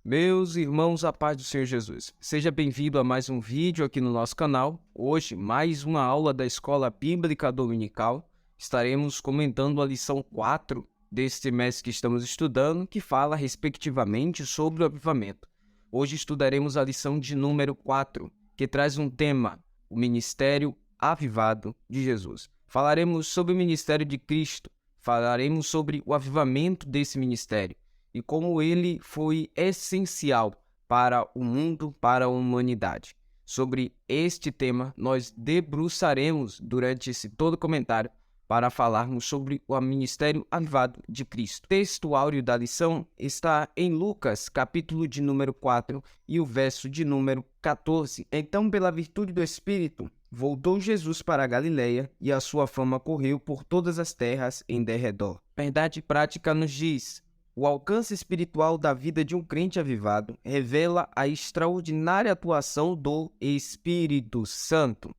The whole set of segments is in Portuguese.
Meus irmãos, a paz do Senhor Jesus. Seja bem-vindo a mais um vídeo aqui no nosso canal. Hoje, mais uma aula da Escola Bíblica Dominical. Estaremos comentando a lição 4 deste semestre que estamos estudando, que fala, respectivamente, sobre o avivamento. Hoje estudaremos a lição de número 4, que traz um tema, o Ministério Avivado de Jesus. Falaremos sobre o ministério de Cristo, falaremos sobre o avivamento desse ministério e como ele foi essencial para o mundo, para a humanidade. Sobre este tema, nós debruçaremos durante esse todo comentário para falarmos sobre o ministério avivado de Cristo. O texto áureo da lição está em Lucas, capítulo de número 4 e o verso de número 14. Então, pela virtude do Espírito, voltou Jesus para a Galileia e a sua fama correu por todas as terras em derredor. Verdade prática nos diz: o alcance espiritual da vida de um crente avivado revela a extraordinária atuação do Espírito Santo.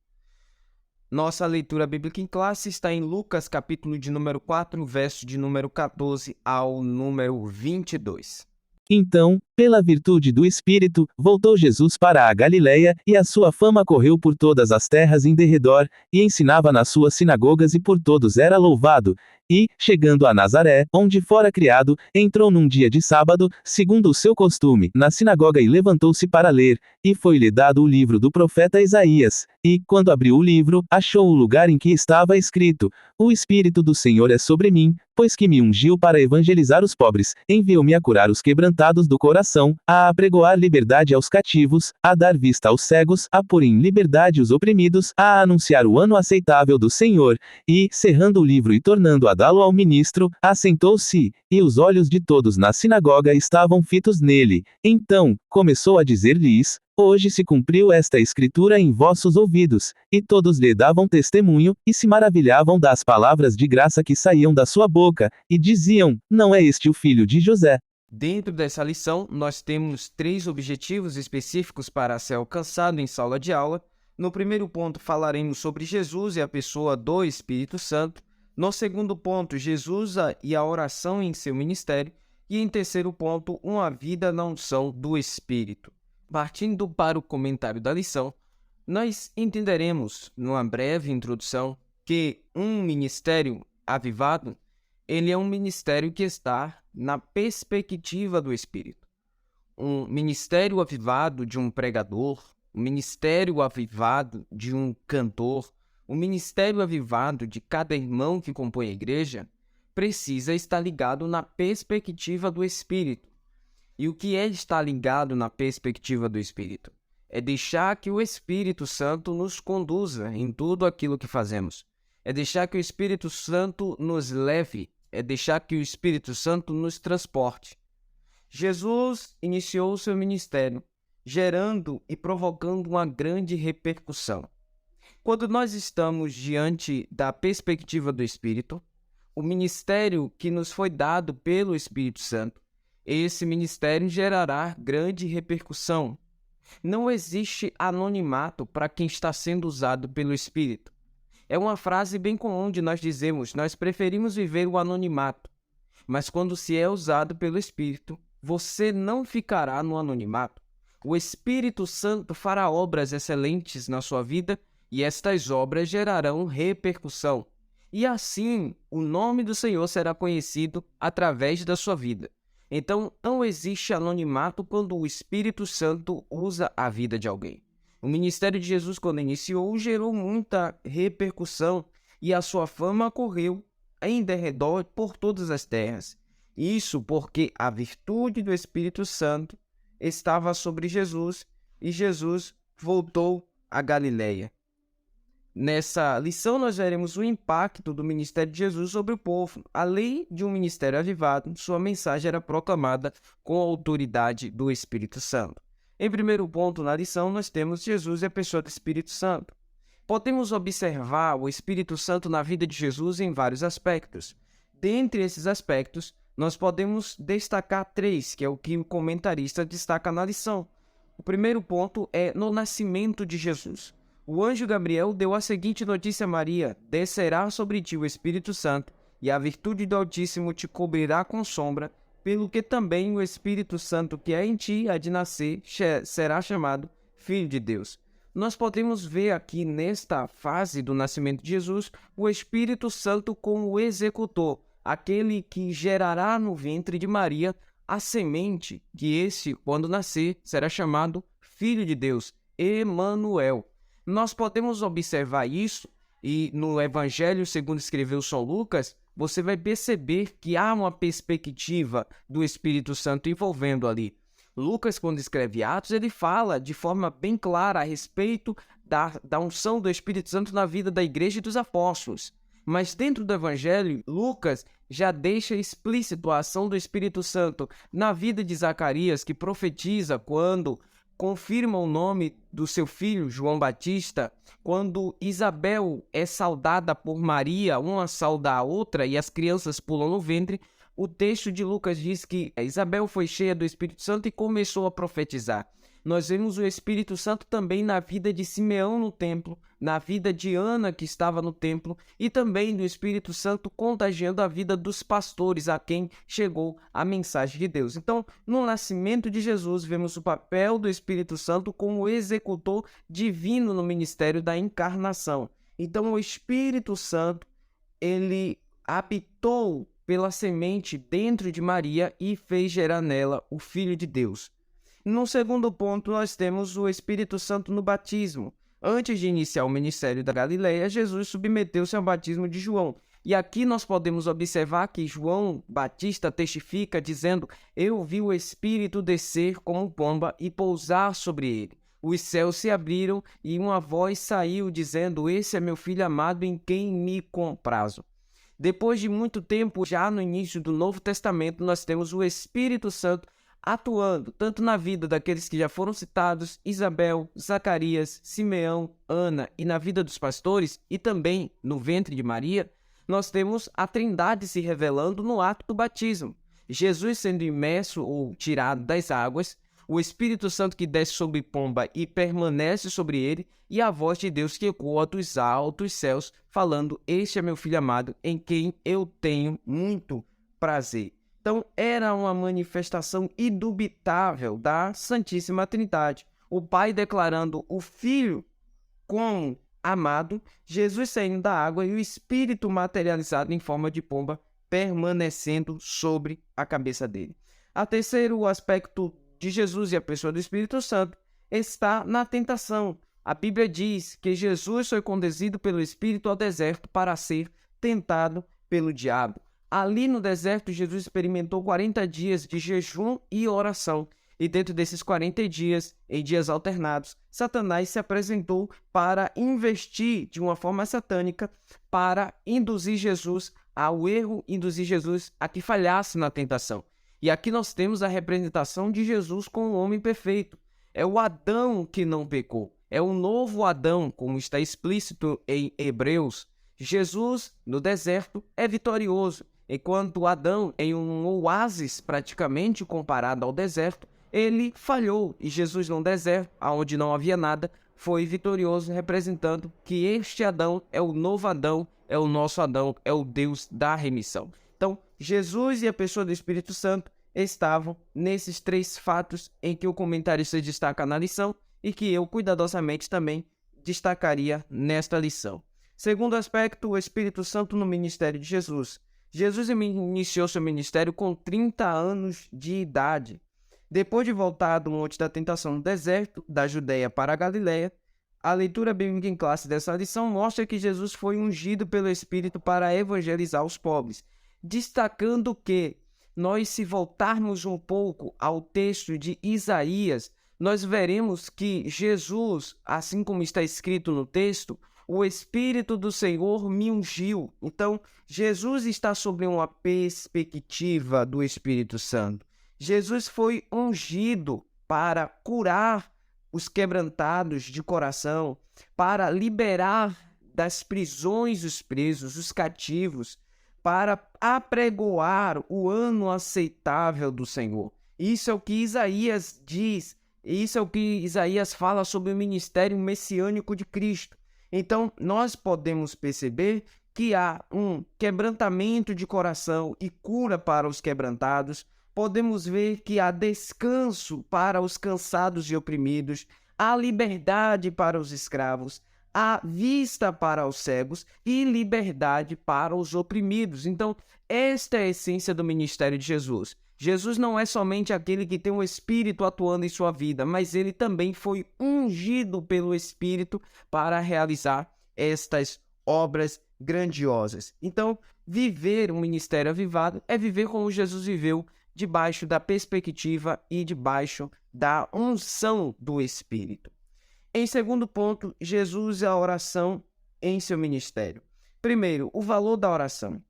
Nossa leitura bíblica em classe está em Lucas, capítulo de número 4, verso de número 14 ao número 22. Então, pela virtude do Espírito, voltou Jesus para a Galileia, e a sua fama correu por todas as terras em derredor, e ensinava nas suas sinagogas e por todos era louvado. E, chegando a Nazaré, onde fora criado, entrou num dia de sábado, segundo o seu costume, na sinagoga e levantou-se para ler, e foi-lhe dado o livro do profeta Isaías. E, quando abriu o livro, achou o lugar em que estava escrito: O Espírito do Senhor é sobre mim, pois que me ungiu para evangelizar os pobres, enviou-me a curar os quebrantados do coração, a apregoar liberdade aos cativos, a dar vista aos cegos, a pôr em liberdade os oprimidos, a anunciar o ano aceitável do Senhor. E, cerrando o livro e tornando a dá-lo ao ministro, assentou-se, e os olhos de todos na sinagoga estavam fitos nele. Então, começou a dizer-lhes: Hoje se cumpriu esta escritura em vossos ouvidos. E todos lhe davam testemunho, e se maravilhavam das palavras de graça que saíam da sua boca, e diziam: Não é este o filho de José? Dentro dessa lição, nós temos 3 objetivos específicos para ser alcançado em sala de aula. No primeiro ponto, falaremos sobre Jesus e a pessoa do Espírito Santo. No segundo ponto, Jesus e a oração em seu ministério. E em terceiro ponto, uma vida na unção do Espírito. Partindo para o comentário da lição, nós entenderemos, numa breve introdução, que um ministério avivado, ele é um ministério que está na perspectiva do Espírito. Um ministério avivado de um pregador, um ministério avivado de um cantor, um ministério avivado de cada irmão que compõe a igreja, precisa estar ligado na perspectiva do Espírito. E o que é estar ligado na perspectiva do Espírito? É deixar que o Espírito Santo nos conduza em tudo aquilo que fazemos. É deixar que o Espírito Santo nos leve. É deixar que o Espírito Santo nos transporte. Jesus iniciou o seu ministério, gerando e provocando uma grande repercussão. Quando nós estamos diante da perspectiva do Espírito, o ministério que nos foi dado pelo Espírito Santo, esse ministério gerará grande repercussão. Não existe anonimato para quem está sendo usado pelo Espírito. É uma frase bem comum de nós dizermos: nós preferimos viver o anonimato. Mas quando se é usado pelo Espírito, você não ficará no anonimato. O Espírito Santo fará obras excelentes na sua vida e estas obras gerarão repercussão. E assim, o nome do Senhor será conhecido através da sua vida. Então, não existe anonimato quando o Espírito Santo usa a vida de alguém. O ministério de Jesus, quando iniciou, gerou muita repercussão e a sua fama correu em derredor por todas as terras. Isso porque a virtude do Espírito Santo estava sobre Jesus e Jesus voltou à Galileia. Nessa lição, nós veremos o impacto do ministério de Jesus sobre o povo. Além de um ministério avivado, sua mensagem era proclamada com a autoridade do Espírito Santo. Em primeiro ponto na lição, nós temos Jesus e a pessoa do Espírito Santo. Podemos observar o Espírito Santo na vida de Jesus em vários aspectos. Dentre esses aspectos, nós podemos destacar 3, que é o que o comentarista destaca na lição. O primeiro ponto é no nascimento de Jesus. O anjo Gabriel deu a seguinte notícia a Maria: descerá sobre ti o Espírito Santo, e a virtude do Altíssimo te cobrirá com sombra, pelo que também o Espírito Santo que é em ti há de nascer será chamado Filho de Deus. Nós podemos ver aqui nesta fase do nascimento de Jesus o Espírito Santo como o executor, aquele que gerará no ventre de Maria a semente, que esse, quando nascer, será chamado Filho de Deus, Emanuel. Nós podemos observar isso e no Evangelho segundo escreveu São Lucas, você vai perceber que há uma perspectiva do Espírito Santo envolvendo ali. Lucas, quando escreve Atos, ele fala de forma bem clara a respeito da unção do Espírito Santo na vida da igreja e dos apóstolos. Mas dentro do Evangelho, Lucas já deixa explícito a ação do Espírito Santo na vida de Zacarias, que profetiza quando confirma o nome do seu filho, João Batista, quando Isabel é saudada por Maria, uma sauda a outra, e as crianças pulam no ventre. O texto de Lucas diz que Isabel foi cheia do Espírito Santo e começou a profetizar. Nós vemos o Espírito Santo também na vida de Simeão no templo, na vida de Ana, que estava no templo, e também do Espírito Santo contagiando a vida dos pastores a quem chegou a mensagem de Deus. Então, no nascimento de Jesus, vemos o papel do Espírito Santo como executor divino no ministério da encarnação. Então, o Espírito Santo, ele habitou pela semente dentro de Maria e fez gerar nela o Filho de Deus. No segundo ponto, nós temos o Espírito Santo no batismo. Antes de iniciar o ministério da Galileia, Jesus submeteu-se ao batismo de João. E aqui nós podemos observar que João Batista testifica dizendo: eu vi o Espírito descer como pomba e pousar sobre ele. Os céus se abriram e uma voz saiu dizendo: esse é meu filho amado em quem me comprazo. Depois de muito tempo, já no início do Novo Testamento, nós temos o Espírito Santo atuando tanto na vida daqueles que já foram citados, Isabel, Zacarias, Simeão, Ana, e na vida dos pastores, e também no ventre de Maria. Nós temos a Trindade se revelando no ato do batismo. Jesus sendo imerso ou tirado das águas, o Espírito Santo que desce sobre pomba e permanece sobre ele, e a voz de Deus que ecoa dos altos céus, falando: este é meu filho amado, em quem eu tenho muito prazer. Então, era uma manifestação indubitável da Santíssima Trindade. O Pai declarando o Filho como amado, Jesus saindo da água e o Espírito materializado em forma de pomba permanecendo sobre a cabeça dele. A terceiro aspecto de Jesus e a pessoa do Espírito Santo está na tentação. A Bíblia diz que Jesus foi conduzido pelo Espírito ao deserto para ser tentado pelo diabo. Ali no deserto, Jesus experimentou 40 dias de jejum e oração. E dentro desses 40 dias, em dias alternados, Satanás se apresentou para investir de uma forma satânica para induzir Jesus ao erro, induzir Jesus a que falhasse na tentação. E aqui nós temos a representação de Jesus como o homem perfeito. É o Adão que não pecou. É o novo Adão, como está explícito em Hebreus. Jesus, no deserto, é vitorioso. Enquanto Adão, em um oásis praticamente comparado ao deserto, ele falhou. E Jesus, no deserto, onde não havia nada, foi vitorioso, representando que este Adão é o novo Adão, é o nosso Adão, é o Deus da remissão. Então, Jesus e a pessoa do Espírito Santo estavam nesses três fatos em que o comentarista destaca na lição e que eu cuidadosamente também destacaria nesta lição. Segundo aspecto, o Espírito Santo no ministério de Jesus. Jesus iniciou seu ministério com 30 anos de idade. Depois de voltar do Monte da Tentação no deserto, da Judéia para a Galileia, a leitura bíblica em classe dessa lição mostra que Jesus foi ungido pelo Espírito para evangelizar os pobres, destacando que nós, se voltarmos um pouco ao texto de Isaías, nós veremos que Jesus, assim como está escrito no texto, o Espírito do Senhor me ungiu. Então, Jesus está sobre uma perspectiva do Espírito Santo. Jesus foi ungido para curar os quebrantados de coração, para liberar das prisões os presos, os cativos, para apregoar o ano aceitável do Senhor. Isso é o que Isaías diz E isso é o que Isaías fala sobre o ministério messiânico de Cristo. Então, nós podemos perceber que há um quebrantamento de coração e cura para os quebrantados. Podemos ver que há descanso para os cansados e oprimidos, há liberdade para os escravos, há vista para os cegos e liberdade para os oprimidos. Então, esta é a essência do ministério de Jesus. Jesus não é somente aquele que tem o Espírito atuando em sua vida, mas ele também foi ungido pelo Espírito para realizar estas obras grandiosas. Então, viver um ministério avivado é viver como Jesus viveu, debaixo da perspectiva e debaixo da unção do Espírito. Em segundo ponto, Jesus e a oração em seu ministério. Primeiro, o valor da oração.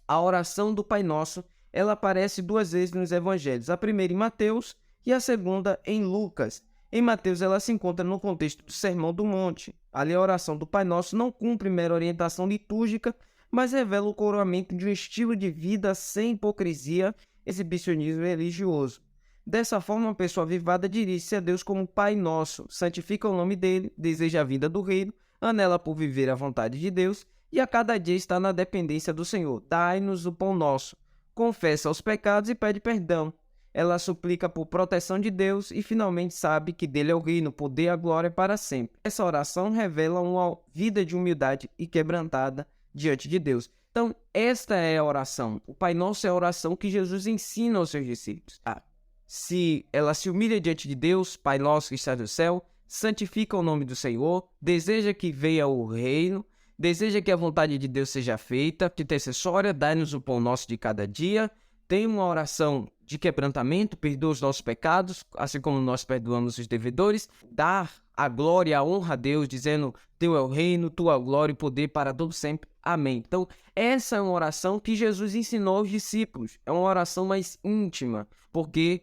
A oração do Pai Nosso, ela aparece 2 vezes nos evangelhos, a primeira em Mateus e a segunda em Lucas. Em Mateus, ela se encontra no contexto do Sermão do Monte. Ali a oração do Pai Nosso não cumpre mera orientação litúrgica, mas revela o coroamento de um estilo de vida sem hipocrisia, exibicionismo religioso. Dessa forma, uma pessoa avivada dirige-se a Deus como Pai Nosso, santifica o nome dele, deseja a vida do reino, anela por viver a vontade de Deus e a cada dia está na dependência do Senhor. Dai-nos o pão nosso. Confessa os pecados e pede perdão. Ela suplica por proteção de Deus e finalmente sabe que dele é o reino, o poder e a glória para sempre. Essa oração revela uma vida de humildade e quebrantada diante de Deus. Então, esta é a oração. O Pai Nosso é a oração que Jesus ensina aos seus discípulos. Se ela se humilha diante de Deus, Pai Nosso que está no céu, santifica o nome do Senhor, deseja que venha o reino, deseja que a vontade de Deus seja feita, intercessória, dai-nos o pão nosso de cada dia, tem uma oração de quebrantamento, perdoa os nossos pecados, assim como nós perdoamos os devedores, dar a glória e a honra a Deus, dizendo, teu é o reino, tua glória e poder para todo sempre. Amém. Então, essa é uma oração que Jesus ensinou aos discípulos. É uma oração mais íntima, porque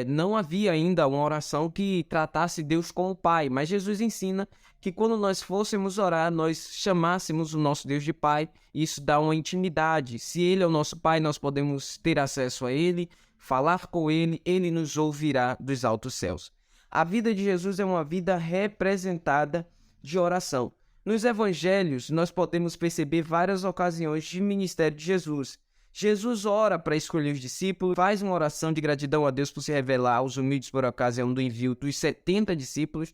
não havia ainda uma oração que tratasse Deus como Pai, mas Jesus ensina que quando nós fôssemos orar, nós chamássemos o nosso Deus de Pai. Isso dá uma intimidade. Se Ele é o nosso Pai, nós podemos ter acesso a Ele, falar com Ele, Ele nos ouvirá dos altos céus. A vida de Jesus é uma vida representada de oração. Nos evangelhos, nós podemos perceber várias ocasiões de ministério de Jesus. Jesus ora para escolher os discípulos, faz uma oração de gratidão a Deus por se revelar aos humildes por ocasião do envio dos 70 discípulos.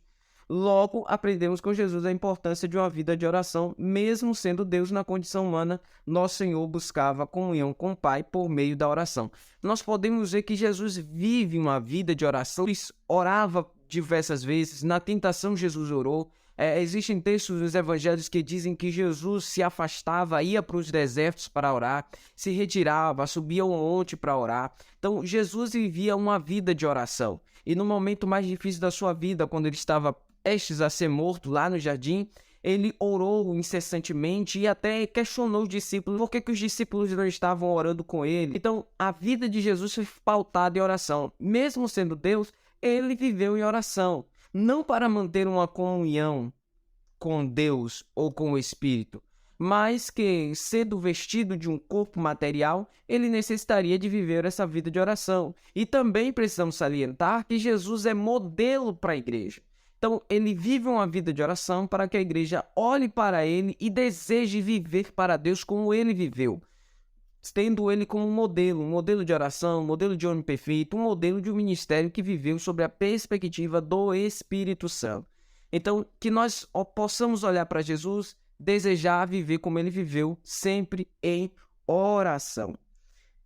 Logo, aprendemos com Jesus a importância de uma vida de oração, mesmo sendo Deus na condição humana, nosso Senhor buscava comunhão com o Pai por meio da oração. Nós podemos ver que Jesus vive uma vida de oração, ele orava diversas vezes, na tentação Jesus orou. Existem textos nos evangelhos que dizem que Jesus se afastava, ia para os desertos para orar, se retirava, subia ao monte para orar. Então, Jesus vivia uma vida de oração. E no momento mais difícil da sua vida, quando ele estava prestes a ser morto lá no jardim, ele orou incessantemente e até questionou os discípulos por que os discípulos não estavam orando com ele. Então, a vida de Jesus foi pautada em oração. Mesmo sendo Deus, ele viveu em oração. Não para manter uma comunhão com Deus ou com o Espírito, mas que, sendo vestido de um corpo material, ele necessitaria de viver essa vida de oração. E também precisamos salientar que Jesus é modelo para a igreja. Então, ele vive uma vida de oração para que a igreja olhe para ele e deseje viver para Deus como ele viveu, tendo ele como um modelo de oração, um modelo de homem perfeito, um modelo de um ministério que viveu sob a perspectiva do Espírito Santo. Então, que nós possamos olhar para Jesus, desejar viver como ele viveu, sempre em oração.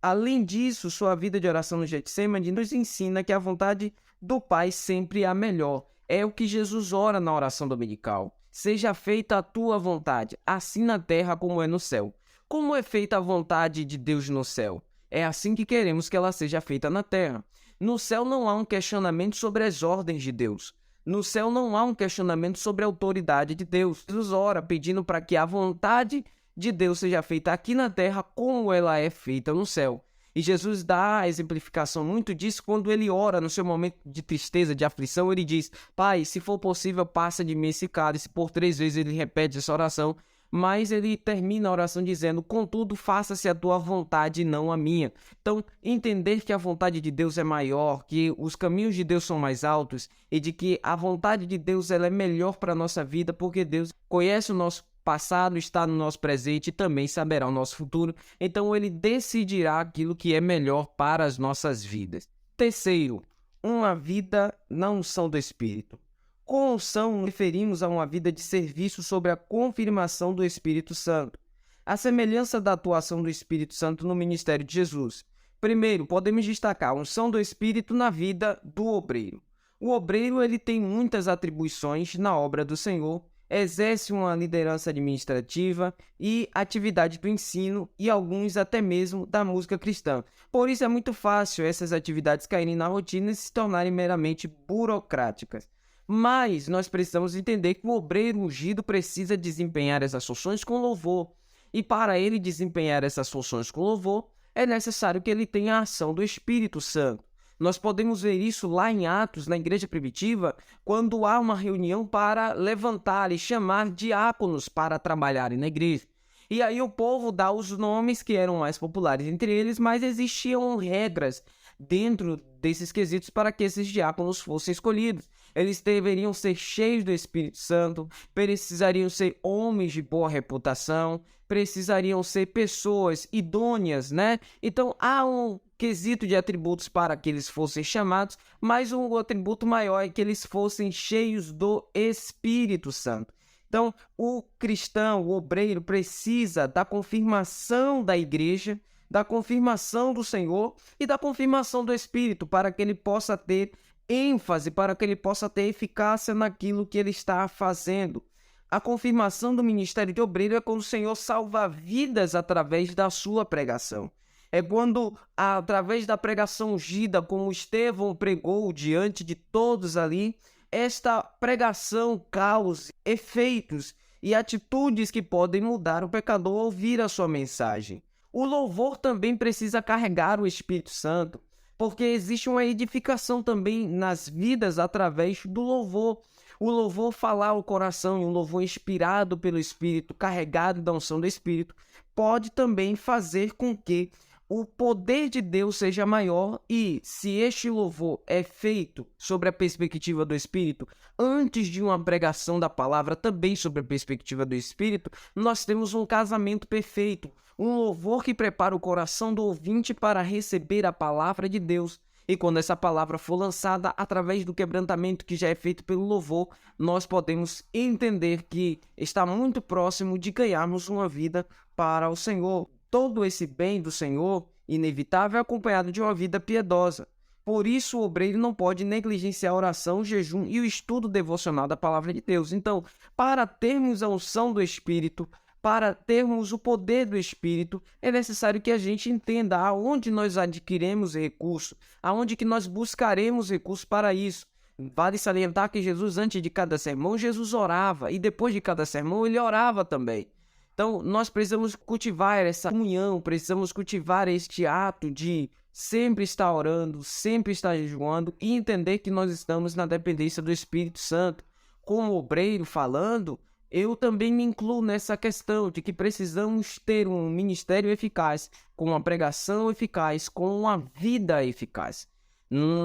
Além disso, sua vida de oração no Getsemane nos ensina que a vontade do Pai sempre é a melhor. É o que Jesus ora na oração dominical. Seja feita a tua vontade, assim na terra como é no céu. Como é feita a vontade de Deus no céu? É assim que queremos que ela seja feita na terra. No céu não há um questionamento sobre as ordens de Deus. No céu não há um questionamento sobre a autoridade de Deus. Jesus ora pedindo para que a vontade de Deus seja feita aqui na terra como ela é feita no céu. E Jesus dá a exemplificação muito disso quando ele ora no seu momento de tristeza, de aflição. Ele diz, Pai, se for possível, passa de mim esse cálice. Por 3 vezes ele repete essa oração mas ele termina a oração dizendo: contudo, faça-se a tua vontade e não a minha. Então, entender que a vontade de Deus é maior, que os caminhos de Deus são mais altos e de que a vontade de Deus ela é melhor para a nossa vida, porque Deus conhece o nosso passado, está no nosso presente e também saberá o nosso futuro. Então, ele decidirá aquilo que é melhor para as nossas vidas. Terceiro, uma vida na unção do Espírito. Com unção, nos referimos a uma vida de serviço sobre a confirmação do Espírito Santo, a semelhança da atuação do Espírito Santo no ministério de Jesus. Primeiro, podemos destacar a unção do Espírito na vida do obreiro. O obreiro ele tem muitas atribuições na obra do Senhor, exerce uma liderança administrativa e atividade do ensino e alguns até mesmo da música cristã. Por isso é muito fácil essas atividades caírem na rotina e se tornarem meramente burocráticas. Mas nós precisamos entender que o obreiro ungido precisa desempenhar essas funções com louvor. E para ele desempenhar essas funções com louvor, é necessário que ele tenha a ação do Espírito Santo. Nós podemos ver isso lá em Atos, na igreja primitiva, quando há uma reunião para levantar e chamar diáconos para trabalharem na igreja. E aí o povo dá os nomes que eram mais populares entre eles, mas existiam regras dentro desses quesitos para que esses diáconos fossem escolhidos. Eles deveriam ser cheios do Espírito Santo, precisariam ser homens de boa reputação, precisariam ser pessoas idôneas, né? Então há um quesito de atributos para que eles fossem chamados, mas um atributo maior é que eles fossem cheios do Espírito Santo. Então, o cristão, o obreiro, precisa da confirmação da igreja, da confirmação do Senhor e da confirmação do Espírito, para que ele possa ter ênfase, para que ele possa ter eficácia naquilo que ele está fazendo. A confirmação do ministério de obreiro é quando o Senhor salva vidas através da sua pregação. É quando, através da pregação ungida, como Estevão pregou diante de todos ali, esta pregação causa efeitos e atitudes que podem mudar o pecador ao ouvir a sua mensagem. O louvor também precisa carregar o Espírito Santo, porque existe uma edificação também nas vidas através do louvor. O louvor falar ao coração e um louvor inspirado pelo Espírito, carregado da unção do Espírito, pode também fazer com que o poder de Deus seja maior e, se este louvor é feito sobre a perspectiva do Espírito, antes de uma pregação da palavra também sobre a perspectiva do Espírito, nós temos um casamento perfeito, um louvor que prepara o coração do ouvinte para receber a palavra de Deus. E quando essa palavra for lançada através do quebrantamento que já é feito pelo louvor, nós podemos entender que está muito próximo de ganharmos uma vida para o Senhor. Todo esse bem do Senhor, inevitável, é acompanhado de uma vida piedosa. Por isso, o obreiro não pode negligenciar a oração, o jejum e o estudo devocional da palavra de Deus. Então, para termos a unção do Espírito, para termos o poder do Espírito, é necessário que a gente entenda aonde nós adquiriremos recurso, aonde que nós buscaremos recursos para isso. Vale salientar que Jesus, antes de cada sermão, Jesus orava, e depois de cada sermão, ele orava também. Então, nós precisamos cultivar essa comunhão, precisamos cultivar este ato de sempre estar orando, sempre estar jejuando e entender que nós estamos na dependência do Espírito Santo. Como obreiro falando, eu também me incluo nessa questão de que precisamos ter um ministério eficaz, com uma pregação eficaz, com uma vida eficaz.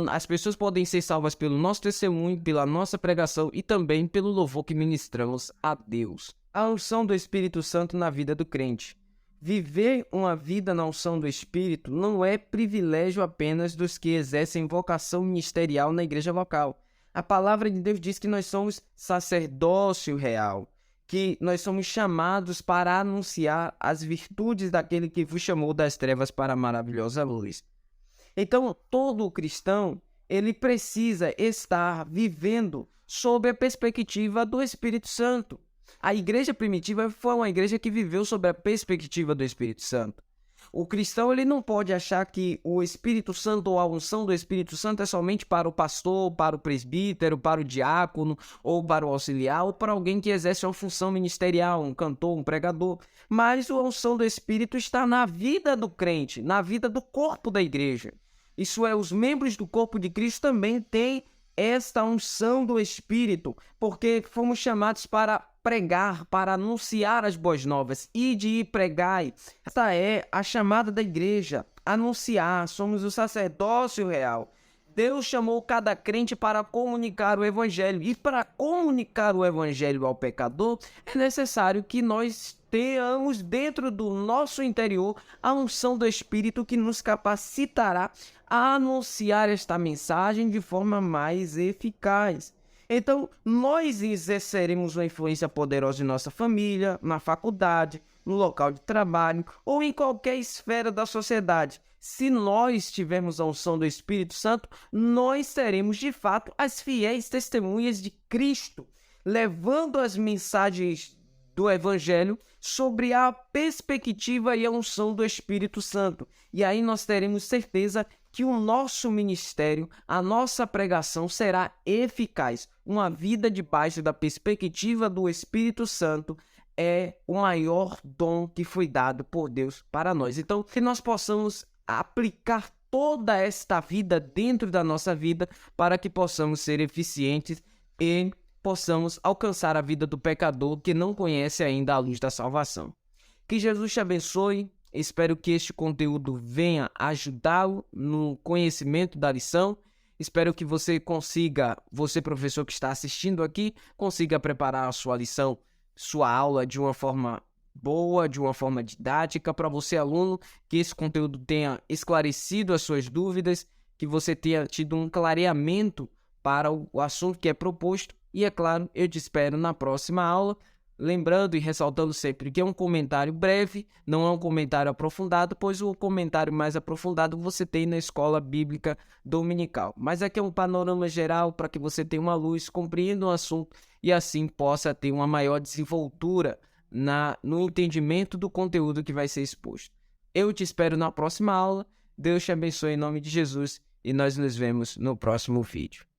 As pessoas podem ser salvas pelo nosso testemunho, pela nossa pregação e também pelo louvor que ministramos a Deus. A unção do Espírito Santo na vida do crente. Viver uma vida na unção do Espírito não é privilégio apenas dos que exercem vocação ministerial na igreja local. A palavra de Deus diz que nós somos sacerdócio real, que nós somos chamados para anunciar as virtudes daquele que vos chamou das trevas para a maravilhosa luz. Então, todo cristão, ele precisa estar vivendo sob a perspectiva do Espírito Santo. A igreja primitiva foi uma igreja que viveu sob a perspectiva do Espírito Santo. O cristão ele não pode achar que o Espírito Santo ou a unção do Espírito Santo é somente para o pastor, para o presbítero, para o diácono, ou para o auxiliar, ou para alguém que exerce uma função ministerial, um cantor, um pregador. Mas a unção do Espírito está na vida do crente, na vida do corpo da igreja. Isso é, os membros do corpo de Cristo também têm esta unção do Espírito, porque fomos chamados para pregar, para anunciar as boas novas. Ide e pregai. Esta é a chamada da igreja. Anunciar. Somos o sacerdócio real. Deus chamou cada crente para comunicar o evangelho. E para comunicar o evangelho ao pecador, é necessário que nós tenhamos dentro do nosso interior a unção do Espírito que nos capacitará a anunciar esta mensagem de forma mais eficaz. Então, nós exerceremos uma influência poderosa em nossa família, na faculdade, no local de trabalho ou em qualquer esfera da sociedade. Se nós tivermos a unção do Espírito Santo, nós seremos de fato as fiéis testemunhas de Cristo, levando as mensagens do Evangelho sobre a perspectiva e a unção do Espírito Santo. E aí nós teremos certeza que o nosso ministério, a nossa pregação será eficaz. Uma vida debaixo da perspectiva do Espírito Santo é o maior dom que foi dado por Deus para nós. Então, que nós possamos aplicar toda esta vida dentro da nossa vida para que possamos ser eficientes e possamos alcançar a vida do pecador que não conhece ainda a luz da salvação. Que Jesus te abençoe. Espero que este conteúdo venha ajudá-lo no conhecimento da lição. Espero que você consiga, você professor que está assistindo aqui, consiga preparar a sua lição, sua aula de uma forma boa, de uma forma didática para você, aluno, que esse conteúdo tenha esclarecido as suas dúvidas, que você tenha tido um clareamento para o assunto que é proposto. E, é claro, eu te espero na próxima aula, lembrando e ressaltando sempre que é um comentário breve, não é um comentário aprofundado, pois o comentário mais aprofundado você tem na escola bíblica dominical. Mas aqui é um panorama geral para que você tenha uma luz, compreenda o assunto e assim possa ter uma maior desenvoltura no entendimento do conteúdo que vai ser exposto. Eu te espero na próxima aula. Deus te abençoe em nome de Jesus e nós nos vemos no próximo vídeo.